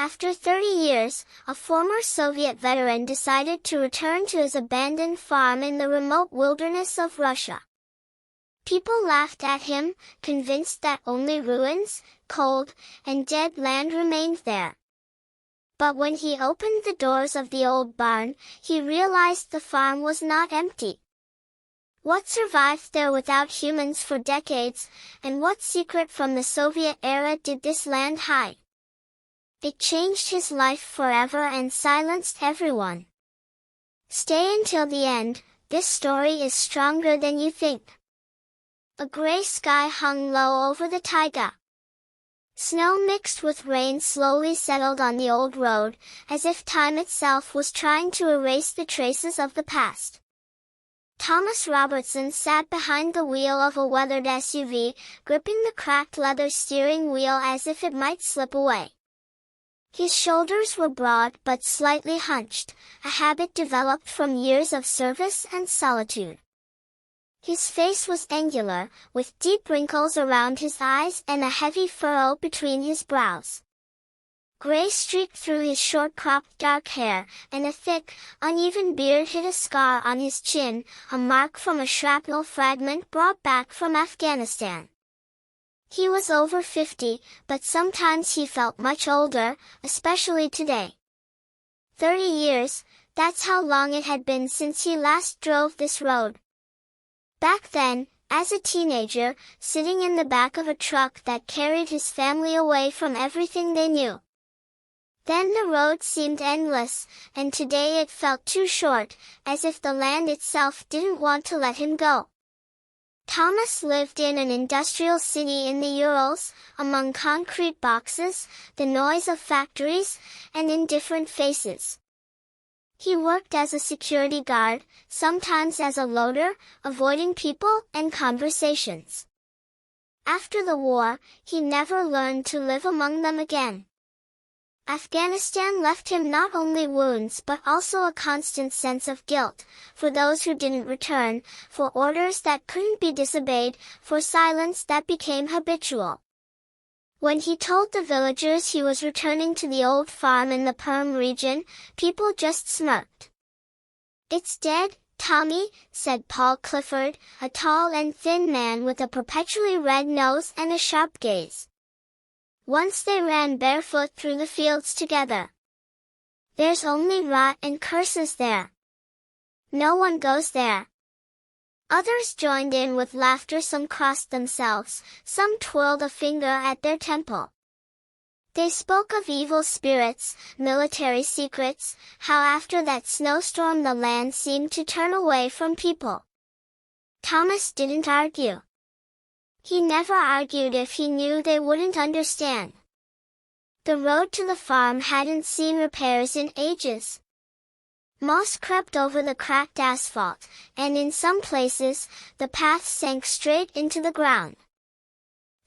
After 30 years, a former Soviet veteran decided to return to his abandoned farm in the remote wilderness of Russia. People laughed at him, convinced that only ruins, cold, and dead land remained there. But when he opened the doors of the old barn, he realized the farm was not empty. What survived there without humans for decades, and what secret from the Soviet era did this land hide? It changed his life forever and silenced everyone. Stay until the end, this story is stronger than you think. A gray sky hung low over the taiga. Snow mixed with rain slowly settled on the old road, as if time itself was trying to erase the traces of the past. Thomas Robertson sat behind the wheel of a weathered SUV, gripping the cracked leather steering wheel as if it might slip away. His shoulders were broad but slightly hunched, a habit developed from years of service and solitude. His face was angular, with deep wrinkles around his eyes and a heavy furrow between his brows. Gray streaked through his short-cropped dark hair, and a thick, uneven beard hid a scar on his chin, a mark from a shrapnel fragment brought back from Afghanistan. He was over 50, but sometimes he felt much older, especially today. 30 years, that's how long it had been since he last drove this road. Back then, as a teenager, sitting in the back of a truck that carried his family away from everything they knew. Then the road seemed endless, and today it felt too short, as if the land itself didn't want to let him go. Thomas lived in an industrial city in the Urals, among concrete boxes, the noise of factories, and indifferent faces. He worked as a security guard, sometimes as a loader, avoiding people and conversations. After the war, he never learned to live among them again. Afghanistan left him not only wounds but also a constant sense of guilt, for those who didn't return, for orders that couldn't be disobeyed, for silence that became habitual. When he told the villagers he was returning to the old farm in the Perm region, people just smirked. "It's dead, Tommy," said Paul Clifford, a tall and thin man with a perpetually red nose and a sharp gaze. Once they ran barefoot through the fields together. "There's only rot and curses there. No one goes there." Others joined in with laughter, some crossed themselves, some twirled a finger at their temple. They spoke of evil spirits, military secrets, how after that snowstorm the land seemed to turn away from people. Thomas didn't argue. He never argued if he knew they wouldn't understand. The road to the farm hadn't seen repairs in ages. Moss crept over the cracked asphalt, and in some places, the path sank straight into the ground.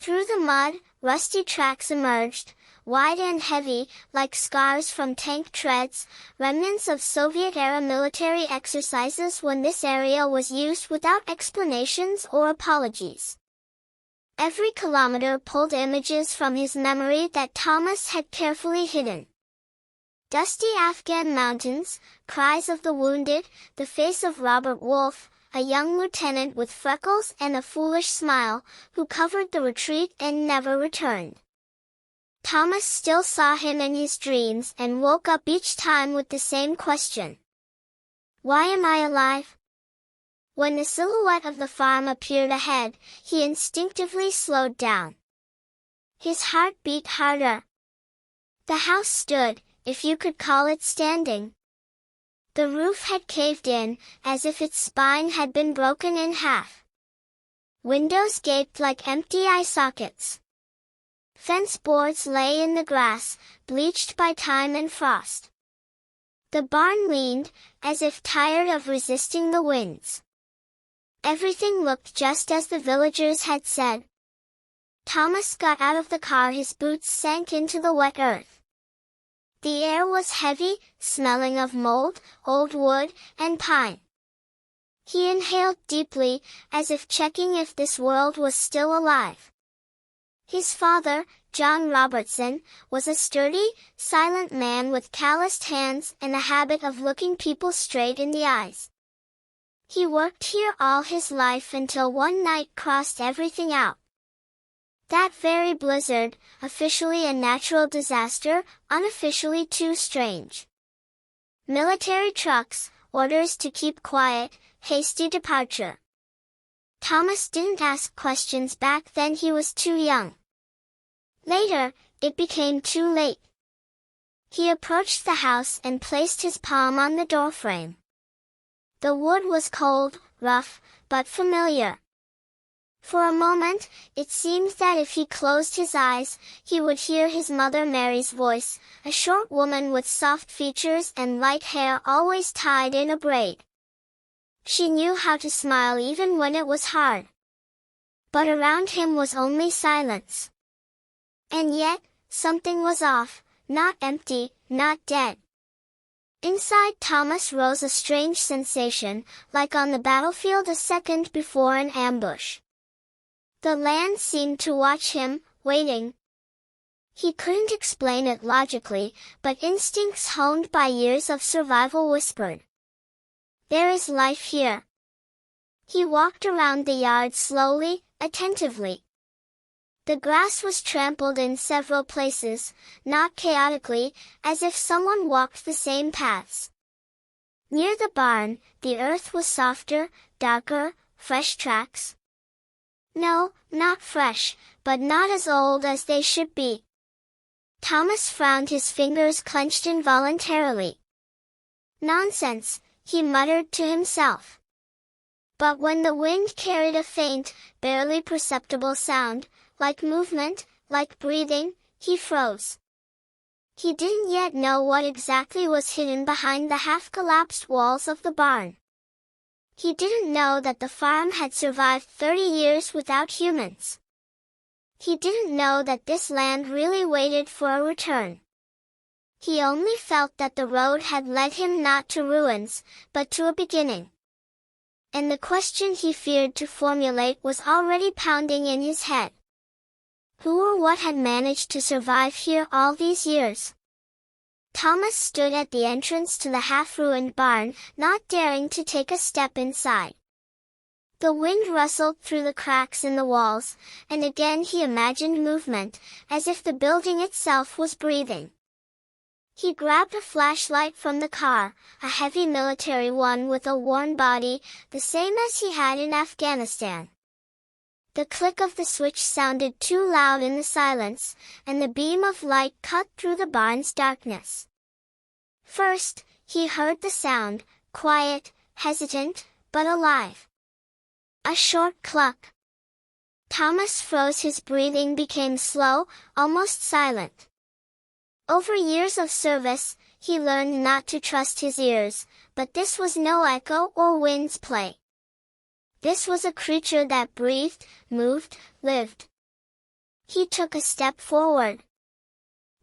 Through the mud, rusty tracks emerged, wide and heavy, like scars from tank treads, remnants of Soviet-era military exercises when this area was used without explanations or apologies. Every kilometer pulled images from his memory that Thomas had carefully hidden. Dusty Afghan mountains, cries of the wounded, the face of Robert Wolfe, a young lieutenant with freckles and a foolish smile, who covered the retreat and never returned. Thomas still saw him in his dreams and woke up each time with the same question. Why am I alive? When the silhouette of the farm appeared ahead, he instinctively slowed down. His heart beat harder. The house stood, if you could call it standing. The roof had caved in, as if its spine had been broken in half. Windows gaped like empty eye sockets. Fence boards lay in the grass, bleached by time and frost. The barn leaned, as if tired of resisting the winds. Everything looked just as the villagers had said. Thomas got out of the car, his boots sank into the wet earth. The air was heavy, smelling of mold, old wood, and pine. He inhaled deeply, as if checking if this world was still alive. His father, John Robertson, was a sturdy, silent man with calloused hands and a habit of looking people straight in the eyes. He worked here all his life until one night crossed everything out. That very blizzard, officially a natural disaster, unofficially too strange. Military trucks, orders to keep quiet, hasty departure. Thomas didn't ask questions back then, he was too young. Later, it became too late. He approached the house and placed his palm on the doorframe. The wood was cold, rough, but familiar. For a moment, it seemed that if he closed his eyes, he would hear his mother Mary's voice, a short woman with soft features and light hair always tied in a braid. She knew how to smile even when it was hard. But around him was only silence. And yet, something was off, not empty, not dead. Inside Thomas rose a strange sensation, like on the battlefield a second before an ambush. The land seemed to watch him, waiting. He couldn't explain it logically, but instincts honed by years of survival whispered. There is life here. He walked around the yard slowly, attentively. The grass was trampled in several places, not chaotically, as if someone walked the same paths. Near the barn, the earth was softer, darker, fresh tracks. No, not fresh, but not as old as they should be. Thomas frowned, his fingers clenched involuntarily. Nonsense, he muttered to himself. But when the wind carried a faint, barely perceptible sound, like movement, like breathing, he froze. He didn't yet know what exactly was hidden behind the half-collapsed walls of the barn. He didn't know that the farm had survived 30 years without humans. He didn't know that this land really waited for a return. He only felt that the road had led him not to ruins, but to a beginning. And the question he feared to formulate was already pounding in his head. Who or what had managed to survive here all these years? Thomas stood at the entrance to the half-ruined barn, not daring to take a step inside. The wind rustled through the cracks in the walls, and again he imagined movement, as if the building itself was breathing. He grabbed a flashlight from the car, a heavy military one with a worn body, the same as he had in Afghanistan. The click of the switch sounded too loud in the silence, and the beam of light cut through the barn's darkness. First, he heard the sound, quiet, hesitant, but alive. A short cluck. Thomas froze, his breathing became slow, almost silent. Over years of service, he learned not to trust his ears, but this was no echo or wind's play. This was a creature that breathed, moved, lived. He took a step forward.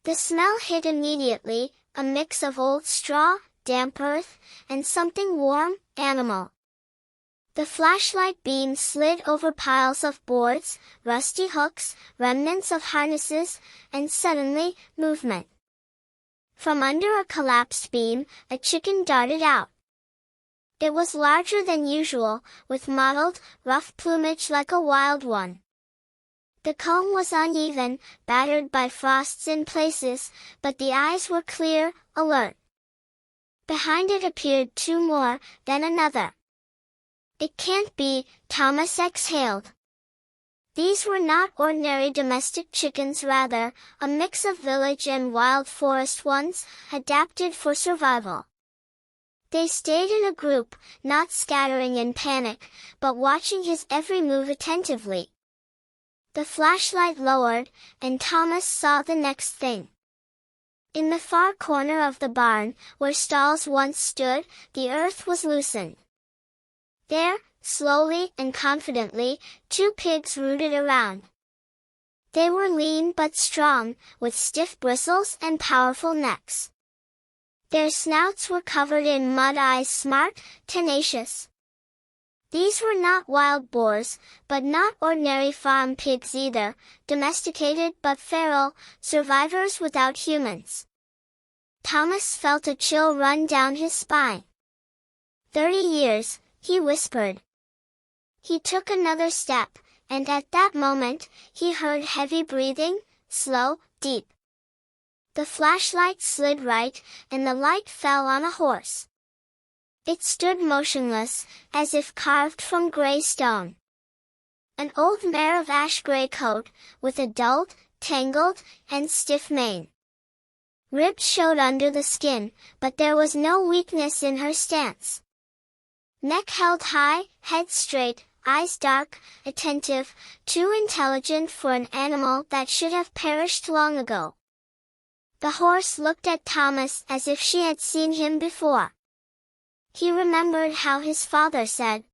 The smell hit immediately, a mix of old straw, damp earth, and something warm, animal. The flashlight beam slid over piles of boards, rusty hooks, remnants of harnesses, and suddenly, movement. From under a collapsed beam, a chicken darted out. It was larger than usual, with mottled, rough plumage like a wild one. The comb was uneven, battered by frosts in places, but the eyes were clear, alert. Behind it appeared two more, then another. It can't be, Thomas exhaled. These were not ordinary domestic chickens, rather, a mix of village and wild forest ones, adapted for survival. They stayed in a group, not scattering in panic, but watching his every move attentively. The flashlight lowered, and Thomas saw the next thing. In the far corner of the barn, where stalls once stood, the earth was loosened. There, slowly and confidently, two pigs rooted around. They were lean but strong, with stiff bristles and powerful necks. Their snouts were covered in mud, eyes smart, tenacious. These were not wild boars, but not ordinary farm pigs either, domesticated but feral, survivors without humans. Thomas felt a chill run down his spine. 30 years, he whispered. He took another step, and at that moment, he heard heavy breathing, slow, deep. The flashlight slid right, and the light fell on a horse. It stood motionless, as if carved from gray stone. An old mare of ash-gray coat, with a dull, tangled, and stiff mane. Ribs showed under the skin, but there was no weakness in her stance. Neck held high, head straight, eyes dark, attentive, too intelligent for an animal that should have perished long ago. The horse looked at Thomas as if she had seen him before. He remembered how his father said,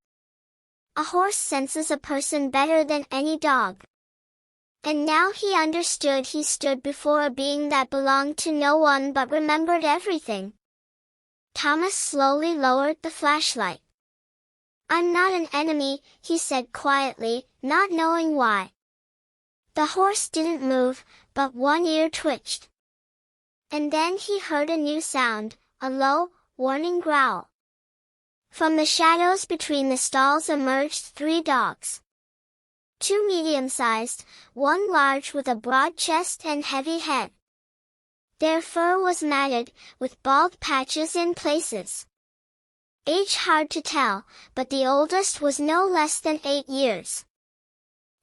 "A horse senses a person better than any dog." And now he understood he stood before a being that belonged to no one but remembered everything. Thomas slowly lowered the flashlight. "I'm not an enemy," he said quietly, not knowing why. The horse didn't move, but one ear twitched. And then he heard a new sound, a low, warning growl. From the shadows between the stalls emerged 3 dogs. 2 medium-sized, 1 large with a broad chest and heavy head. Their fur was matted, with bald patches in places. Age hard to tell, but the oldest was no less than 8 years.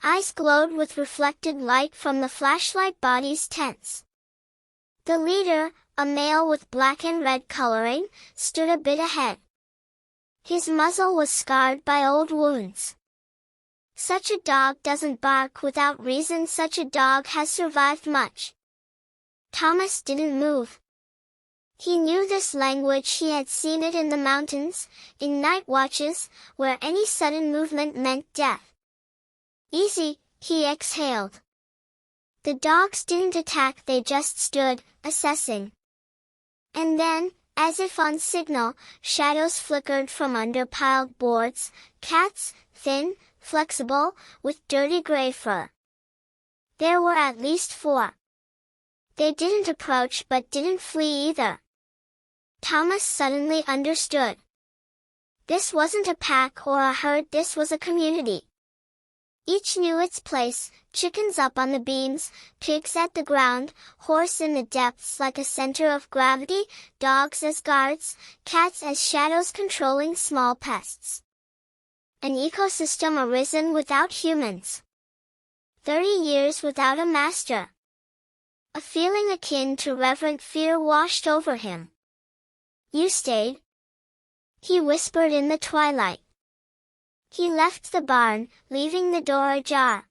Eyes glowed with reflected light from the flashlight, bodies tense. The leader, a male with black and red coloring, stood a bit ahead. His muzzle was scarred by old wounds. Such a dog doesn't bark without reason. Such a dog has survived much. Thomas didn't move. He knew this language. He had seen it in the mountains, in night watches, where any sudden movement meant death. "Easy," he exhaled. The dogs didn't attack, they just stood, assessing. And then, as if on signal, shadows flickered from under piled boards, cats, thin, flexible, with dirty gray fur. There were at least 4. They didn't approach but didn't flee either. Thomas suddenly understood. This wasn't a pack or a herd, this was a community. Each knew its place, chickens up on the beams, pigs at the ground, horse in the depths like a center of gravity, dogs as guards, cats as shadows controlling small pests. An ecosystem arisen without humans. 30 years without a master. A feeling akin to reverent fear washed over him. "You stayed?" he whispered in the twilight. He left the barn, leaving the door ajar.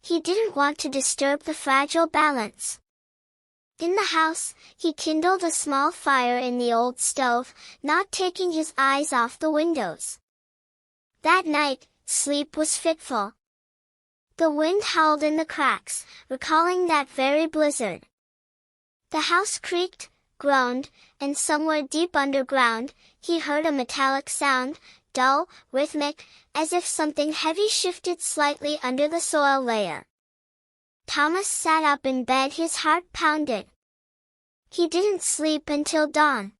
He didn't want to disturb the fragile balance. In the house, he kindled a small fire in the old stove, not taking his eyes off the windows. That night, sleep was fitful. The wind howled in the cracks, recalling that very blizzard. The house creaked, groaned, and somewhere deep underground, he heard a metallic sound, dull, rhythmic, as if something heavy shifted slightly under the soil layer. Thomas sat up in bed, his heart pounded. He didn't sleep until dawn.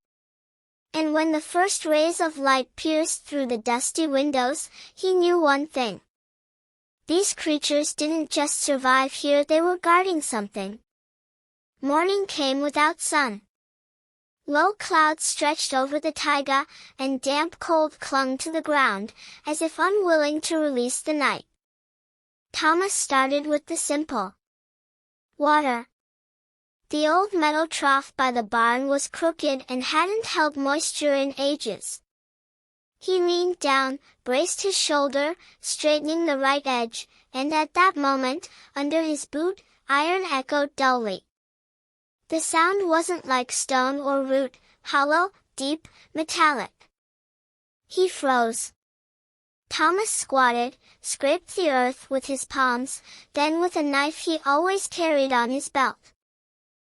And when the first rays of light pierced through the dusty windows, he knew one thing. These creatures didn't just survive here, they were guarding something. Morning came without sun. Low clouds stretched over the taiga, and damp cold clung to the ground, as if unwilling to release the night. Thomas started with the simple. Water. The old metal trough by the barn was crooked and hadn't held moisture in ages. He leaned down, braced his shoulder, straightening the right edge, and at that moment, under his boot, iron echoed dully. The sound wasn't like stone or root, hollow, deep, metallic. He froze. Thomas squatted, scraped the earth with his palms, then with a knife he always carried on his belt.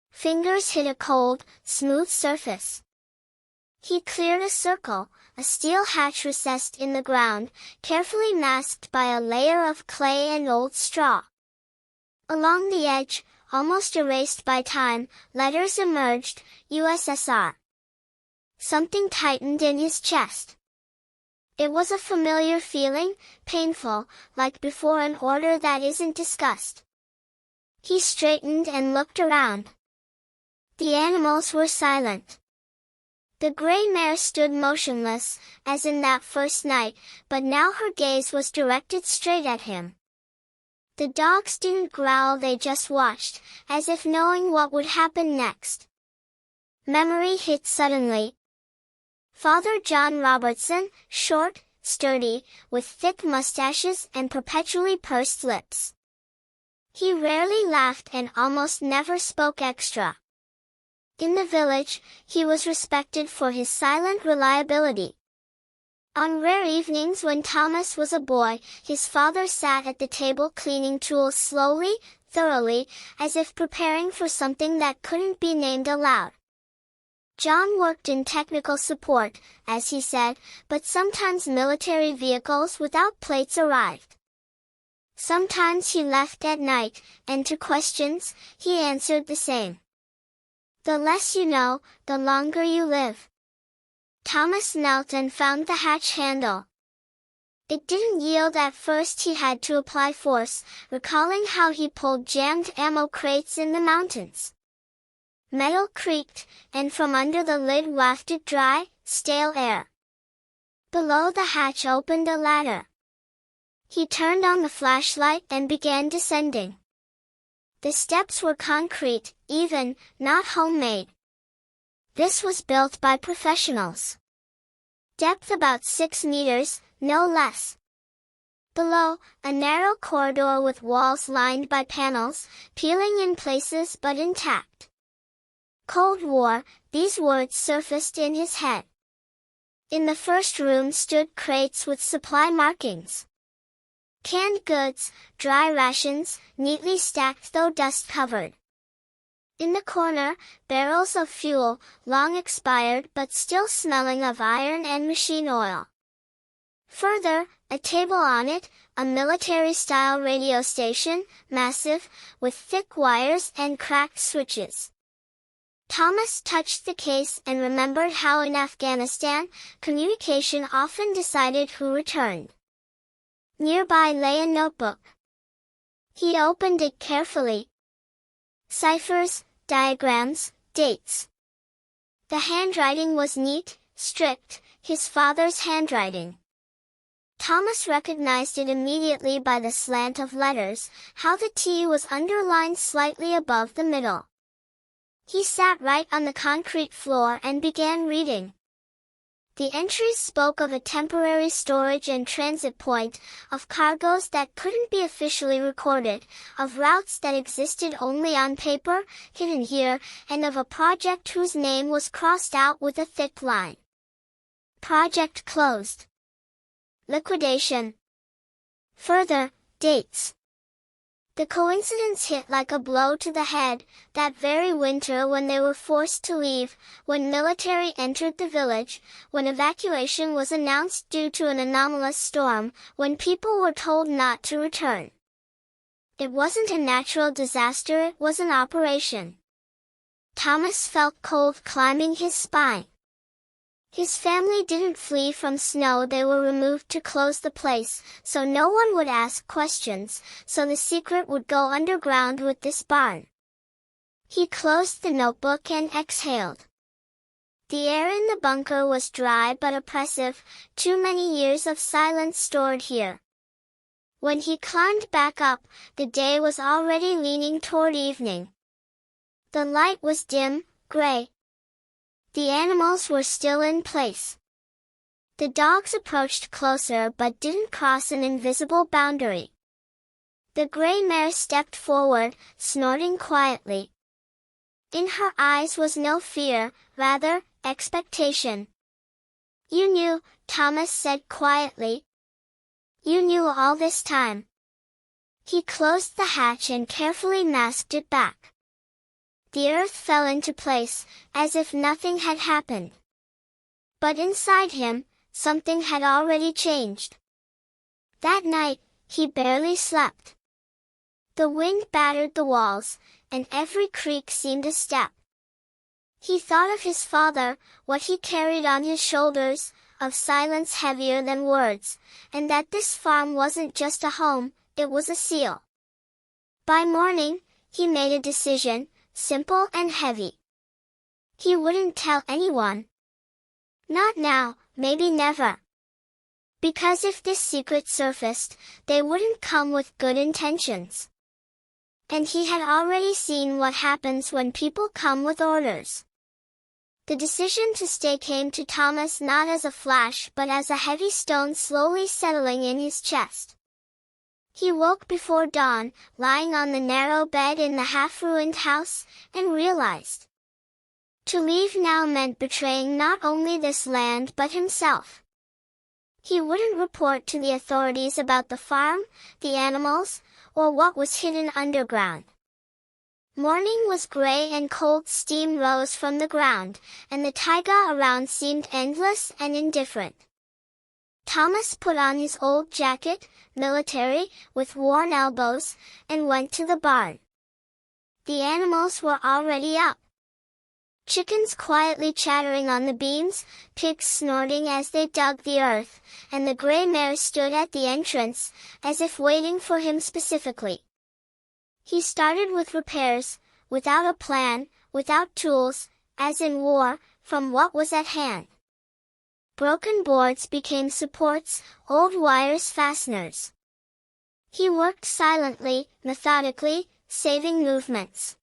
Fingers hit a cold, smooth surface. He cleared a circle, a steel hatch recessed in the ground, carefully masked by a layer of clay and old straw. Along the edge, almost erased by time, letters emerged, USSR. Something tightened in his chest. It was a familiar feeling, painful, like before an order that isn't discussed. He straightened and looked around. The animals were silent. The gray mare stood motionless, as in that first night, but now her gaze was directed straight at him. The dogs didn't growl, they just watched, as if knowing what would happen next. Memory hit suddenly. Father John Robertson, short, sturdy, with thick mustaches and perpetually pursed lips. He rarely laughed and almost never spoke extra. In the village, he was respected for his silent reliability. On rare evenings when Thomas was a boy, his father sat at the table cleaning tools slowly, thoroughly, as if preparing for something that couldn't be named aloud. John worked in technical support, as he said, but sometimes military vehicles without plates arrived. Sometimes he left at night, and to questions, he answered the same. The less you know, the longer you live. Thomas knelt and found the hatch handle. It didn't yield at first. He had to apply force, recalling how he pulled jammed ammo crates in the mountains. Metal creaked, and from under the lid wafted dry, stale air. Below the hatch opened a ladder. He turned on the flashlight and began descending. The steps were concrete, even, not homemade. This was built by professionals. Depth about 6 meters, no less. Below, a narrow corridor with walls lined by panels, peeling in places but intact. Cold War, these words surfaced in his head. In the first room stood crates with supply markings. Canned goods, dry rations, neatly stacked though dust-covered. In the corner, barrels of fuel, long expired but still smelling of iron and machine oil. Further, a table on it, a military-style radio station, massive, with thick wires and cracked switches. Thomas touched the case and remembered how in Afghanistan, communication often decided who returned. Nearby lay a notebook. He opened it carefully. Ciphers, diagrams, dates. The handwriting was neat, strict, his father's handwriting. Thomas recognized it immediately by the slant of letters, how the T was underlined slightly above the middle. He sat right on the concrete floor and began reading. The entries spoke of a temporary storage and transit point, of cargoes that couldn't be officially recorded, of routes that existed only on paper, hidden here, and of a project whose name was crossed out with a thick line. Project closed. Liquidation. Further, dates. The coincidence hit like a blow to the head, that very winter when they were forced to leave, when military entered the village, when evacuation was announced due to an anomalous storm, when people were told not to return. It wasn't a natural disaster, it was an operation. Thomas felt cold climbing his spine. His family didn't flee from snow, they were removed to close the place, so no one would ask questions, so the secret would go underground with this barn. He closed the notebook and exhaled. The air in the bunker was dry but oppressive, too many years of silence stored here. When he climbed back up, the day was already leaning toward evening. The light was dim, gray. The animals were still in place. The dogs approached closer but didn't cross an invisible boundary. The gray mare stepped forward, snorting quietly. In her eyes was no fear, rather, expectation. "You knew," Thomas said quietly. "You knew all this time." He closed the hatch and carefully masked it back. The earth fell into place, as if nothing had happened. But inside him, something had already changed. That night, he barely slept. The wind battered the walls, and every creak seemed a step. He thought of his father, what he carried on his shoulders, of silence heavier than words, and that this farm wasn't just a home, it was a seal. By morning, he made a decision, simple and heavy. He wouldn't tell anyone. Not now, maybe never. Because if this secret surfaced, they wouldn't come with good intentions. And he had already seen what happens when people come with orders. The decision to stay came to Thomas not as a flash but as a heavy stone slowly settling in his chest. He woke before dawn, lying on the narrow bed in the half-ruined house, and realized. To leave now meant betraying not only this land but himself. He wouldn't report to the authorities about the farm, the animals, or what was hidden underground. Morning was gray and cold steam rose from the ground, and the taiga around seemed endless and indifferent. Thomas put on his old jacket, military, with worn elbows, and went to the barn. The animals were already up. Chickens quietly chattering on the beams, pigs snorting as they dug the earth, and the gray mare stood at the entrance, as if waiting for him specifically. He started with repairs, without a plan, without tools, as in war, from what was at hand. Broken boards became supports, old wires fasteners. He worked silently, methodically, saving movements.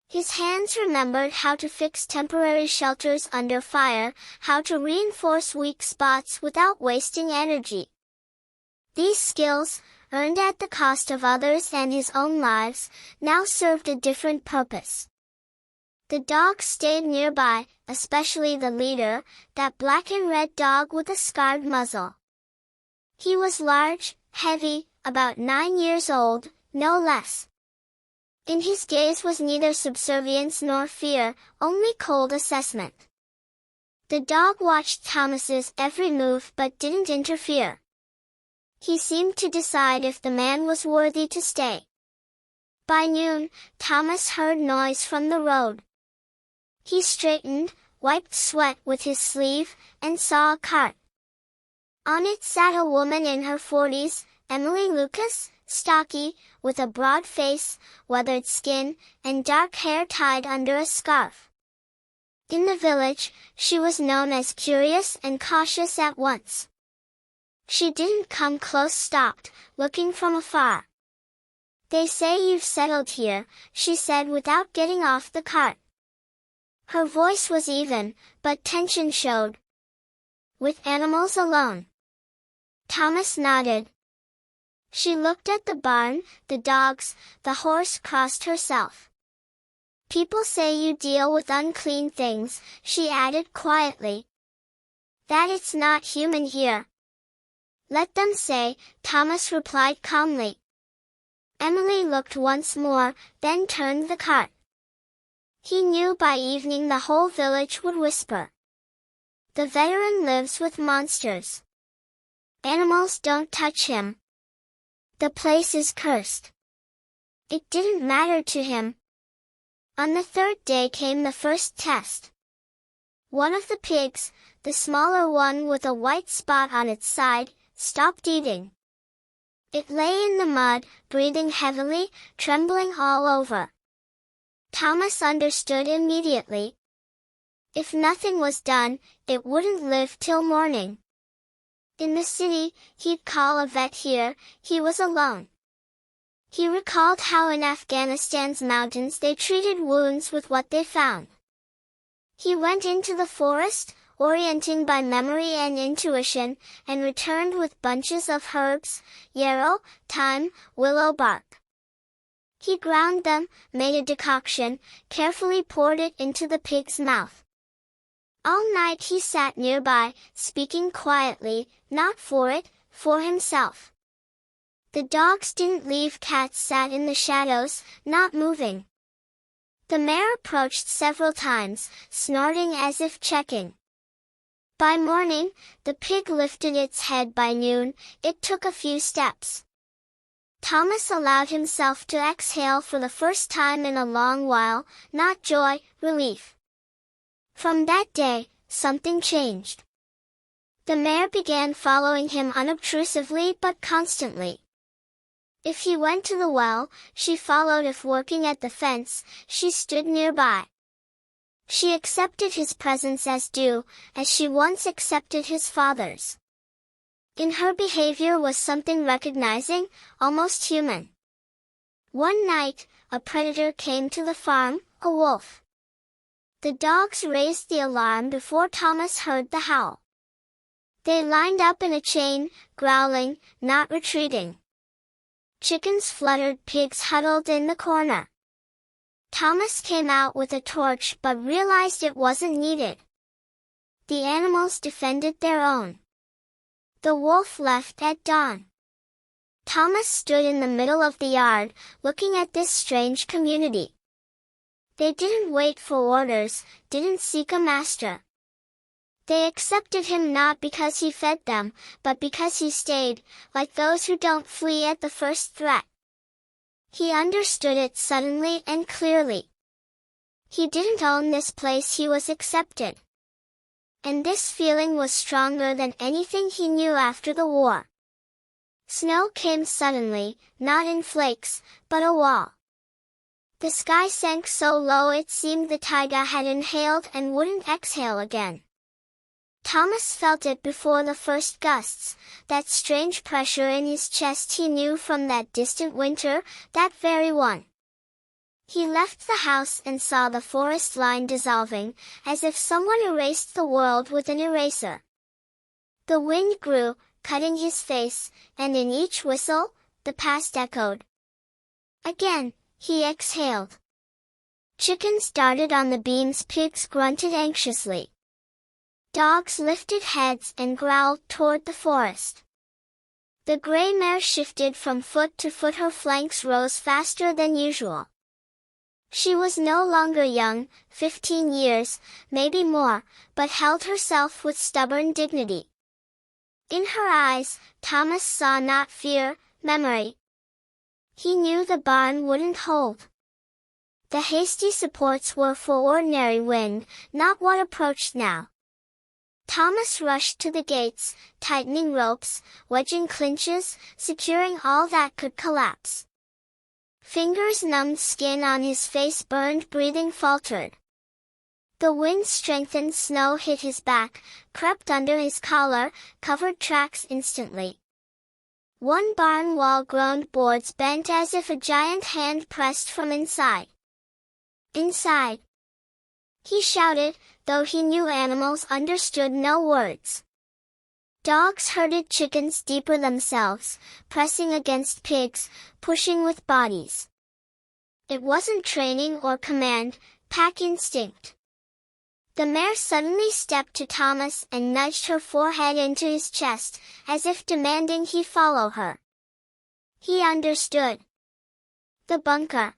His hands remembered how to fix temporary shelters under fire, how to reinforce weak spots without wasting energy. These skills, earned at the cost of others and his own lives, now served a different purpose. The dogs stayed nearby, especially the leader, that black and red dog with a scarred muzzle. He was large, heavy, about 9 years old, no less. In his gaze was neither subservience nor fear, only cold assessment. The dog watched Thomas's every move but didn't interfere. He seemed to decide if the man was worthy to stay. By noon, Thomas heard noise from the road. He straightened, wiped sweat with his sleeve, and saw a cart. On it sat a woman in her 40s, Emily Lucas, stocky, with a broad face, weathered skin, and dark hair tied under a scarf. In the village, she was known as curious and cautious at once. She didn't come close, stopped, looking from afar. "They say you've settled here," she said without getting off the cart. Her voice was even, but tension showed. "With animals alone?" Thomas nodded. She looked at the barn, the dogs, the horse, crossed herself. "People say you deal with unclean things," she added quietly. "That it's not human here." "Let them say," Thomas replied calmly. Emily looked once more, then turned the cart. He knew by evening the whole village would whisper. "The veteran lives with monsters. Animals don't touch him. The place is cursed." It didn't matter to him. On the third day came the first test. One of the pigs, the smaller one with a white spot on its side, stopped eating. It lay in the mud, breathing heavily, trembling all over. Thomas understood immediately. If nothing was done, it wouldn't live till morning. In the city, he'd call a vet here, he was alone. He recalled how in Afghanistan's mountains they treated wounds with what they found. He went into the forest, orienting by memory and intuition, and returned with bunches of herbs, yarrow, thyme, willow bark. He ground them, made a decoction, carefully poured it into the pig's mouth. All night he sat nearby, speaking quietly, not for it, for himself. The dogs didn't leave, cats sat in the shadows, not moving. The mare approached several times, snorting as if checking. By morning, the pig lifted its head. By noon, it took a few steps. Thomas allowed himself to exhale for the first time in a long while, not joy, relief. From that day, something changed. The mare began following him unobtrusively but constantly. If he went to the well, she followed. If working at the fence, she stood nearby. She accepted his presence as due, as she once accepted his father's. In her behavior was something recognizing, almost human. One night, a predator came to the farm, a wolf. The dogs raised the alarm before Thomas heard the howl. They lined up in a chain, growling, not retreating. Chickens fluttered, pigs huddled in the corner. Thomas came out with a torch but realized it wasn't needed. The animals defended their own. The wolf left at dawn. Thomas stood in the middle of the yard, looking at this strange community. They didn't wait for orders, didn't seek a master. They accepted him not because he fed them, but because he stayed, like those who don't flee at the first threat. He understood it suddenly and clearly. He didn't own this place, he was accepted. And this feeling was stronger than anything he knew after the war. Snow came suddenly, not in flakes, but a wall. The sky sank so low it seemed the taiga had inhaled and wouldn't exhale again. Thomas felt it before the first gusts, that strange pressure in his chest he knew from that distant winter, that very one. He left the house and saw the forest line dissolving, as if someone erased the world with an eraser. The wind grew, cutting his face, and in each whistle, the past echoed. Again, he exhaled. Chickens darted on the beams, pigs grunted anxiously. Dogs lifted heads and growled toward the forest. The gray mare shifted from foot to foot, her flanks rose faster than usual. She was no longer young, 15 years, maybe more, but held herself with stubborn dignity. In her eyes, Thomas saw not fear, memory. He knew the barn wouldn't hold. The hasty supports were for ordinary wind, not what approached now. Thomas rushed to the gates, tightening ropes, wedging clinches, securing all that could collapse. Fingers numbed, skin on his face burned, breathing faltered. The wind strengthened, snow hit his back, crept under his collar, covered tracks instantly. One barn wall groaned, boards bent as if a giant hand pressed from inside. Inside. He shouted, though he knew animals understood no words. Dogs herded chickens deeper themselves, pressing against pigs, pushing with bodies. It wasn't training or command, pack instinct. The mare suddenly stepped to Thomas and nudged her forehead into his chest, as if demanding he follow her. He understood. The bunker.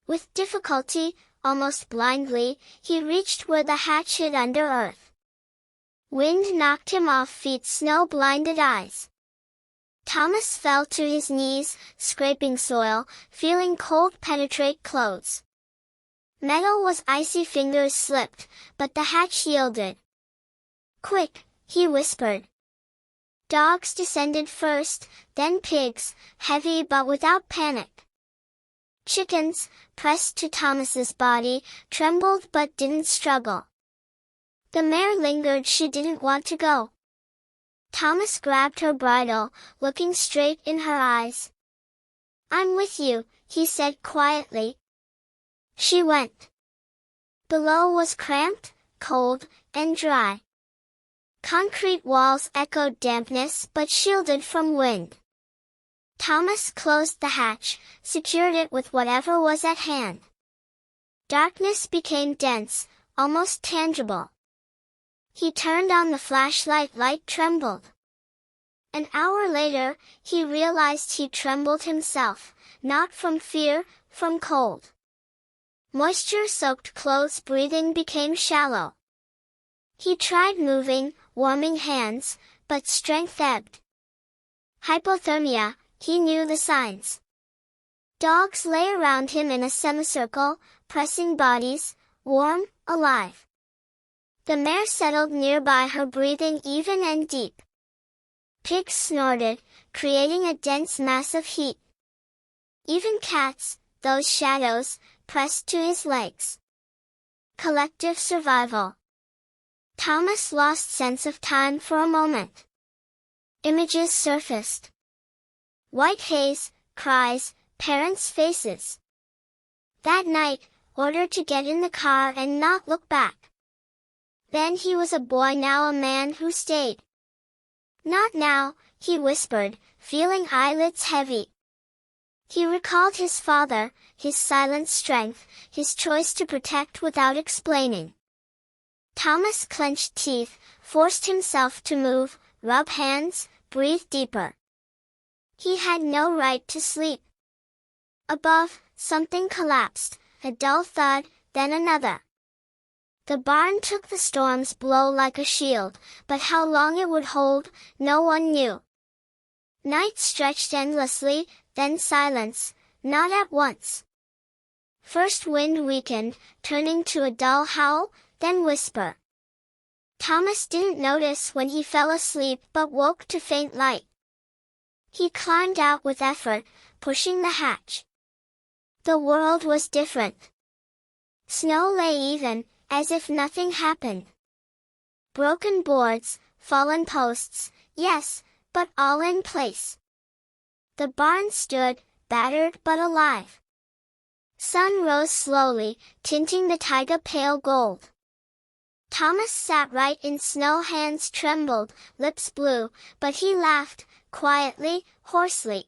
With difficulty, almost blindly, he reached where the hatch hid under earth. Wind knocked him off feet, snow blinded eyes. Thomas fell to his knees, scraping soil, feeling cold penetrate clothes. Metal was icy, fingers slipped, but the hatch yielded. Quick, he whispered. Dogs descended first, then pigs, heavy but without panic. Chickens, pressed to Thomas's body, trembled but didn't struggle. The mare lingered, she didn't want to go. Thomas grabbed her bridle, looking straight in her eyes. I'm with you, he said quietly. She went. Below was cramped, cold, and dry. Concrete walls echoed dampness but shielded from wind. Thomas closed the hatch, secured it with whatever was at hand. Darkness became dense, almost tangible. He turned on the flashlight, light trembled. An hour later, he realized he trembled himself, not from fear, from cold. Moisture-soaked clothes, breathing became shallow. He tried moving, warming hands, but strength ebbed. Hypothermia, he knew the signs. Dogs lay around him in a semicircle, pressing bodies, warm, alive. The mare settled nearby her, breathing even and deep. Pigs snorted, creating a dense mass of heat. Even cats, those shadows, pressed to his legs. Collective survival. Thomas lost sense of time for a moment. Images surfaced. White haze, cries, parents' faces. That night, ordered to get in the car and not look back. Then he was a boy, now a man who stayed. Not now, he whispered, feeling eyelids heavy. He recalled his father, his silent strength, his choice to protect without explaining. Thomas clenched teeth, forced himself to move, rub hands, breathe deeper. He had no right to sleep. Above, something collapsed, a dull thud, then another. The barn took the storm's blow like a shield, but how long it would hold, no one knew. Night stretched endlessly, then silence, not at once. First wind weakened, turning to a dull howl, then whisper. Thomas didn't notice when he fell asleep but woke to faint light. He climbed out with effort, pushing the hatch. The world was different. Snow lay even, as if nothing happened. Broken boards, fallen posts, yes, but all in place. The barn stood, battered but alive. Sun rose slowly, tinting the taiga pale gold. Thomas sat right in snow, hands trembled, lips blue, but he laughed, quietly, hoarsely.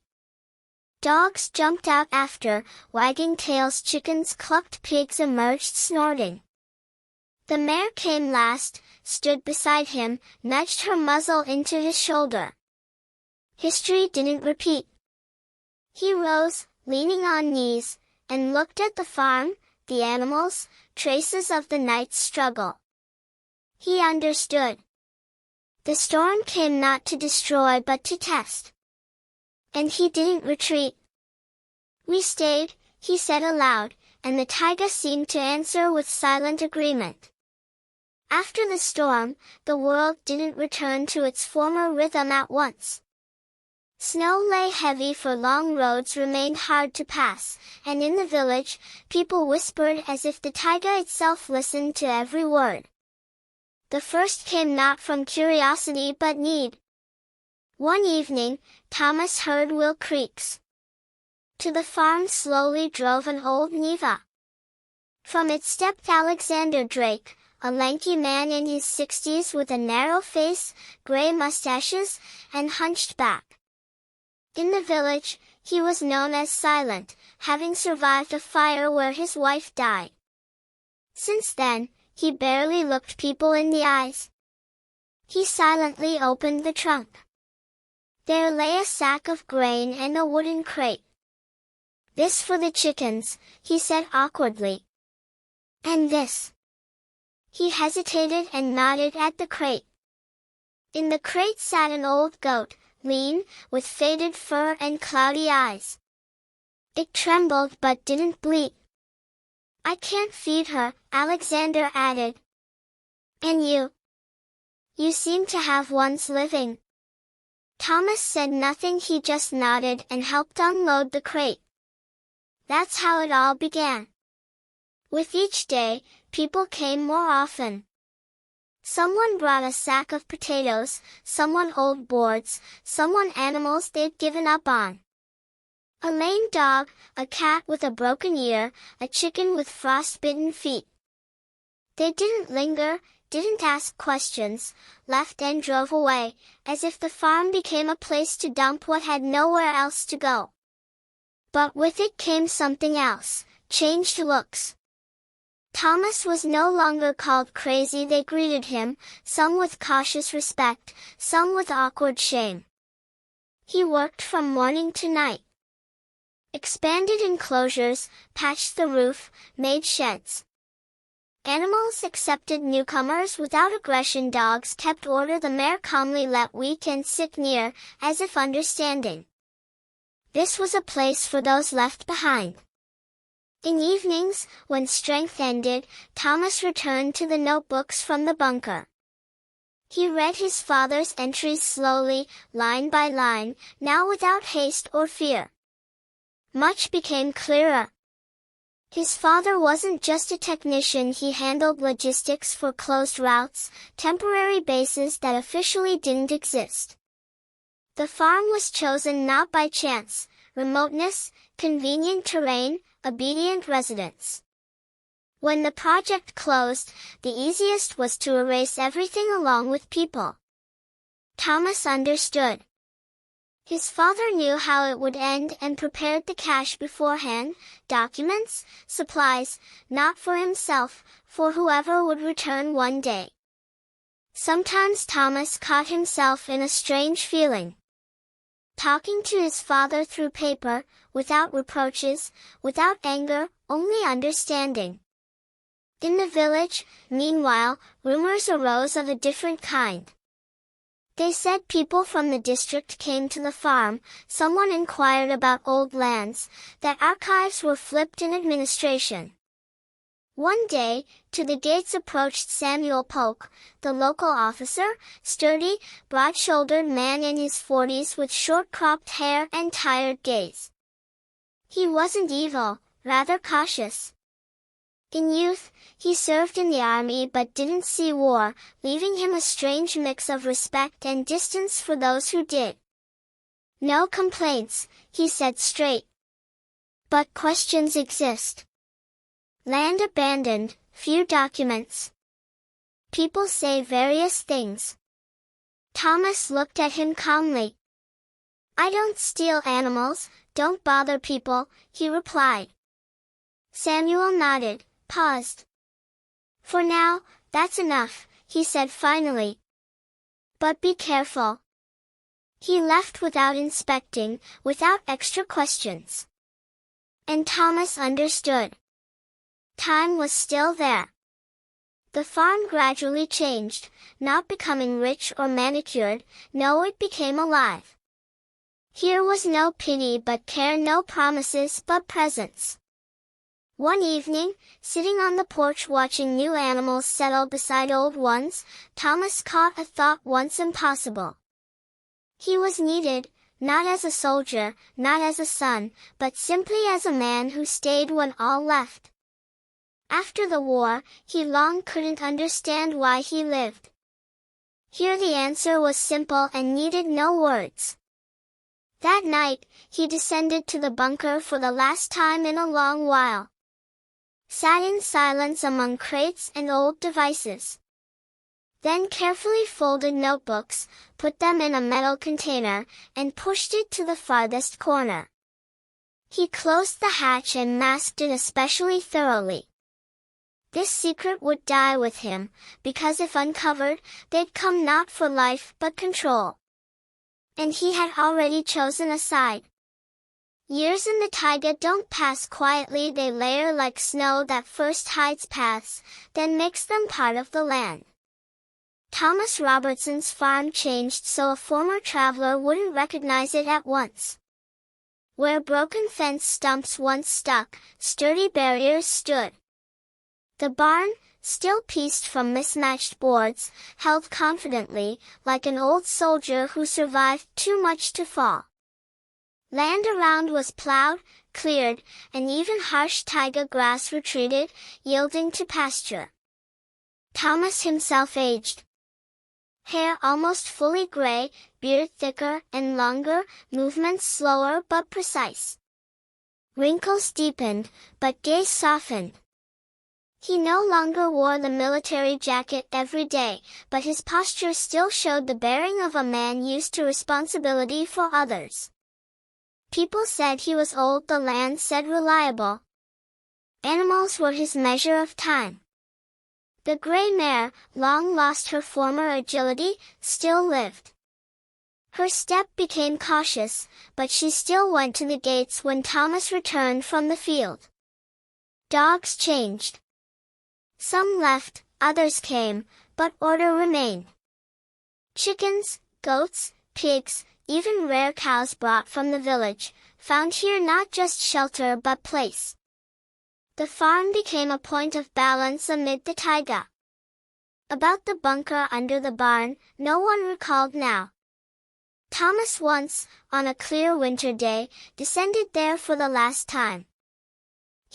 Dogs jumped out after, wagging tails, chickens clucked, pigs emerged snorting. The mare came last, stood beside him, nudged her muzzle into his shoulder. History didn't repeat. He rose, leaning on knees, and looked at the farm, the animals, traces of the night's struggle. He understood. The storm came not to destroy but to test. And he didn't retreat. We stayed, he said aloud, and the taiga seemed to answer with silent agreement. After the storm, the world didn't return to its former rhythm at once. Snow lay heavy, for long roads remained hard to pass, and in the village, people whispered as if the taiga itself listened to every word. The first came not from curiosity but need. One evening, Thomas heard wheel creaks. To the farm slowly drove an old Niva. From it stepped Alexander Drake, a lanky man in his 60s with a narrow face, gray mustaches, and hunched back. In the village, he was known as Silent, having survived a fire where his wife died. Since then, he barely looked people in the eyes. He silently opened the trunk. There lay a sack of grain and a wooden crate. This for the chickens, he said awkwardly. And this? He hesitated and nodded at the crate. In the crate sat an old goat, lean, with faded fur and cloudy eyes. It trembled but didn't bleat. I can't feed her, Alexander added. And you? You seem to have ones living. Thomas said nothing, he just nodded and helped unload the crate. That's how it all began. With each day, people came more often. Someone brought a sack of potatoes, someone old boards, someone animals they'd given up on. A lame dog, a cat with a broken ear, a chicken with frost-bitten feet. They didn't linger, didn't ask questions, left and drove away, as if the farm became a place to dump what had nowhere else to go. But with it came something else, changed looks. Thomas was no longer called crazy, they greeted him, some with cautious respect, some with awkward shame. He worked from morning to night. Expanded enclosures, patched the roof, made sheds. Animals accepted newcomers without aggression. Dogs kept order. The mare calmly let weak and sick near, as if understanding. This was a place for those left behind. In evenings, when strength ended, Thomas returned to the notebooks from the bunker. He read his father's entries slowly, line by line, now without haste or fear. Much became clearer. His father wasn't just a technician. He handled logistics for closed routes, temporary bases that officially didn't exist. The farm was chosen not by chance, remoteness, convenient terrain, obedient residents. When the project closed, the easiest was to erase everything along with people. Thomas understood. His father knew how it would end and prepared the cash beforehand, documents, supplies, not for himself, for whoever would return one day. Sometimes Thomas caught himself in a strange feeling. Talking to his father through paper, without reproaches, without anger, only understanding. In the village, meanwhile, rumors arose of a different kind. They said people from the district came to the farm, someone inquired about old lands, that archives were flipped in administration. One day, to the gates approached Samuel Polk, the local officer, sturdy, broad-shouldered man in his 40s with short-cropped hair and tired gaze. He wasn't evil, rather cautious. In youth, he served in the army but didn't see war, leaving him a strange mix of respect and distance for those who did. No complaints, he said straight. But questions exist. Land abandoned, few documents. People say various things. Thomas looked at him calmly. I don't steal animals, don't bother people, he replied. Samuel nodded, paused. For now, that's enough, he said finally. But be careful. He left without inspecting, without extra questions. And Thomas understood. Time was still there. The farm gradually changed, not becoming rich or manicured, no, it became alive. Here was no pity but care, no promises but presence. One evening, sitting on the porch watching new animals settle beside old ones, Thomas caught a thought once impossible. He was needed, not as a soldier, not as a son, but simply as a man who stayed when all left. After the war, he long couldn't understand why he lived. Here the answer was simple and needed no words. That night, he descended to the bunker for the last time in a long while. Sat in silence among crates and old devices. Then carefully folded notebooks, put them in a metal container, and pushed it to the farthest corner. He closed the hatch and masked it especially thoroughly. This secret would die with him, because if uncovered, they'd come not for life but control. And he had already chosen a side. Years in the taiga don't pass quietly, they layer like snow that first hides paths, then makes them part of the land. Thomas Robertson's farm changed so a former traveler wouldn't recognize it at once. Where broken fence stumps once stuck, sturdy barriers stood. The barn, still pieced from mismatched boards, held confidently, like an old soldier who survived too much to fall. Land around was plowed, cleared, and even harsh taiga grass retreated, yielding to pasture. Thomas himself aged. Hair almost fully gray, beard thicker and longer, movements slower but precise. Wrinkles deepened, but gaze softened. He no longer wore the military jacket every day, but his posture still showed the bearing of a man used to responsibility for others. People said he was old, the land said reliable. Animals were his measure of time. The gray mare, long lost her former agility, still lived. Her step became cautious, but she still went to the gates when Thomas returned from the field. Dogs changed. Some left, others came, but order remained. Chickens, goats, pigs, even rare cows brought from the village, found here not just shelter but place. The farm became a point of balance amid the taiga. About the bunker under the barn, no one recalled now. Thomas once, on a clear winter day, descended there for the last time.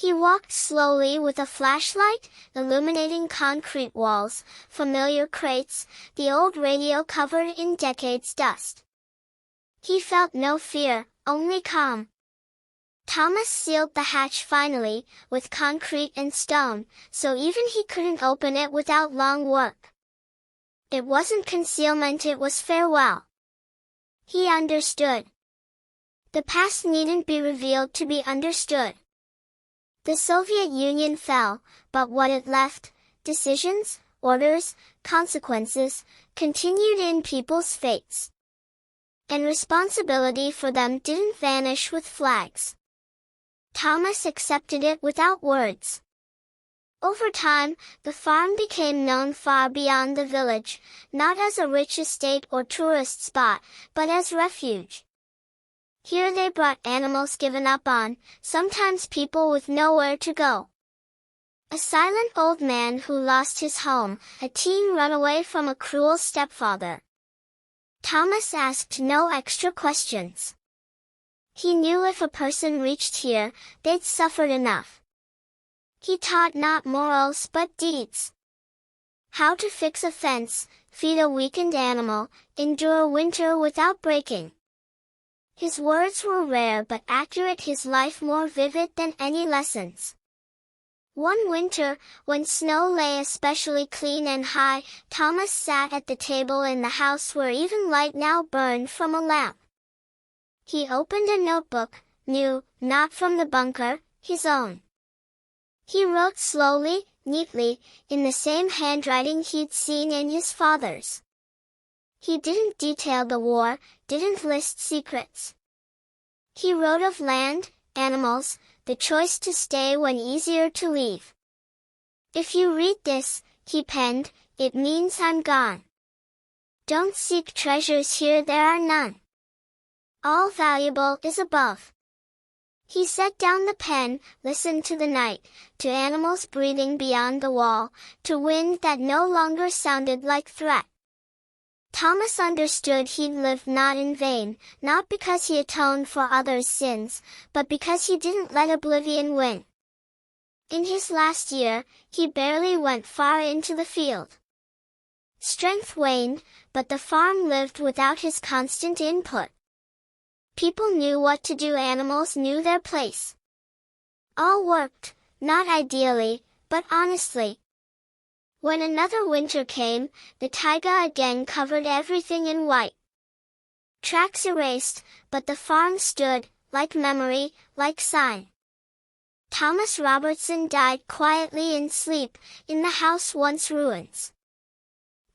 He walked slowly with a flashlight, illuminating concrete walls, familiar crates, the old radio covered in decades' dust. He felt no fear, only calm. Thomas sealed the hatch finally, with concrete and stone, so even he couldn't open it without long work. It wasn't concealment, it was farewell. He understood. The past needn't be revealed to be understood. The Soviet Union fell, but what it left, decisions, orders, consequences, continued in people's fates. And responsibility for them didn't vanish with flags. Thomas accepted it without words. Over time, the farm became known far beyond the village, not as a rich estate or tourist spot, but as refuge. Here they brought animals given up on, sometimes people with nowhere to go. A silent old man who lost his home, a teen runaway from a cruel stepfather. Thomas asked no extra questions. He knew if a person reached here, they'd suffered enough. He taught not morals but deeds. How to fix a fence, feed a weakened animal, endure winter without breaking. His words were rare but accurate, his life more vivid than any lessons. One winter, when snow lay especially clean and high, Thomas sat at the table in the house where even light now burned from a lamp. He opened a notebook, new, not from the bunker, his own. He wrote slowly, neatly, in the same handwriting he'd seen in his father's. He didn't detail the war, didn't list secrets. He wrote of land, animals, the choice to stay when easier to leave. If you read this, he penned, it means I'm gone. Don't seek treasures here, there are none. All valuable is above. He set down the pen, listened to the night, to animals breathing beyond the wall, to wind that no longer sounded like threat. Thomas understood he'd lived not in vain, not because he atoned for others' sins, but because he didn't let oblivion win. In his last year, he barely went far into the field. Strength waned, but the farm lived without his constant input. People knew what to do, animals knew their place. All worked, not ideally, but honestly. When another winter came, the taiga again covered everything in white. Tracks erased, but the farm stood, like memory, like sign. Thomas Robertson died quietly in sleep, in the house once ruins.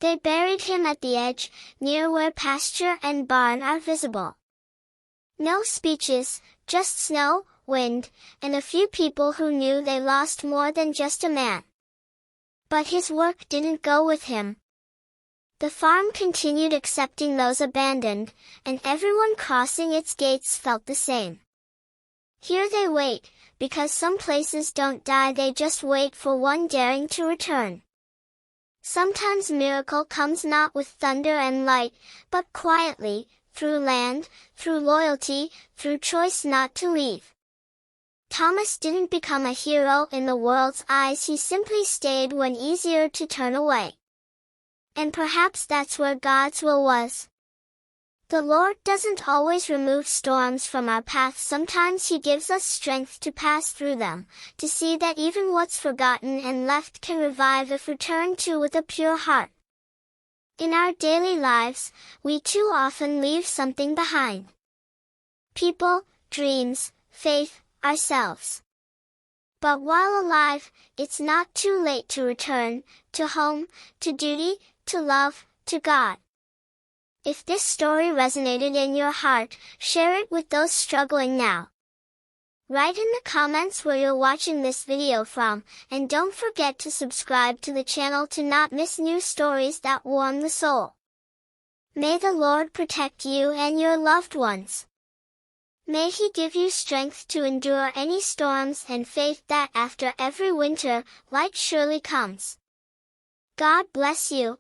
They buried him at the edge, near where pasture and barn are visible. No speeches, just snow, wind, and a few people who knew they lost more than just a man. But his work didn't go with him. The farm continued accepting those abandoned, and everyone crossing its gates felt the same. Here they wait, because some places don't die, they just wait for one daring to return. Sometimes miracle comes not with thunder and light, but quietly, through land, through loyalty, through choice not to leave. Thomas didn't become a hero in the world's eyes, he simply stayed when easier to turn away. And perhaps that's where God's will was. The Lord doesn't always remove storms from our path, sometimes He gives us strength to pass through them, to see that even what's forgotten and left can revive if returned to with a pure heart. In our daily lives, we too often leave something behind. People, dreams, faith, ourselves. But while alive, it's not too late to return, to home, to duty, to love, to God. If this story resonated in your heart, share it with those struggling now. Write in the comments where you're watching this video from, and don't forget to subscribe to the channel to not miss new stories that warm the soul. May the Lord protect you and your loved ones. May He give you strength to endure any storms and faith that after every winter, light surely comes. God bless you.